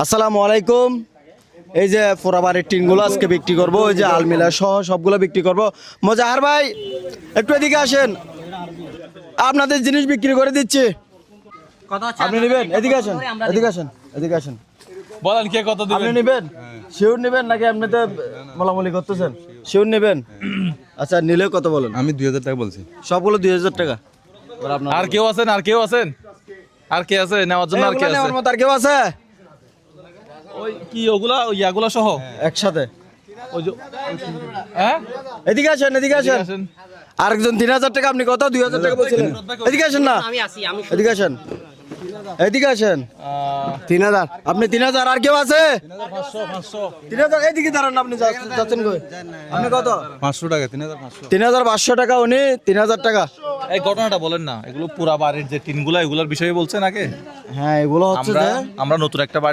আসসালামু আলাইকুম। এই যে পুরা বাড়ির টিনগুলো আজকে বিক্রি করব, ওই যে আলমিরা সহ সবগুলো বিক্রি করব। মোজাহার ভাই একটু এদিকে আসেন, আপনাদের জিনিস বিক্রি করে দিচ্ছি, আপনি নেবেন? এদিকে আসেন, এদিকে আসেন, এদিকে আসেন। বলেন কে কত আপনি দিবেন? নেবেন? শিওর নেবেন নাকি এমনিতে মোলামুলি করতেছেন? শিওর নেবেন? আচ্ছা নিলে কত বলেন? আমি 2000 টাকা বলছি। সবগুলো 2000 টাকা। আর কেউ আছেন? আর কেউ আছেন? আর কে আছে নেওয়ার জন্য? আর কে আছে? নেওয়ার মতো আর কেউ আছে? ওই কি ওগুলা ওই ইয়াগুলা সহ একসাথে ওই যে হ্যাঁ এদিকে আসেন, এদিকে আসেন। আসেন। আরেকজন 3000 টাকা, আপনি কত? 2000 টাকা বলছিলেন। এদিকে আসেন না, এদিকে আসেন, এদিকে আসেন। 3000, আপনি 3000। আর কেউ আছে? 3000। এদিকে দাঁড়ান, আপনি যাচ্ছেন কই? আপনি কত? 500 টাকা, 3500। 3500 টাকা, উনি 3000 টাকা। এই ঘটনাটা বলেন না, এগুলো পুরা বাড়ির যে টিনগুলা এগুলোর বিষয়ে বলছেন আগে। হ্যাঁ, এগুলো হচ্ছে আমরা যে আমরা নতুন একটা বাড়ি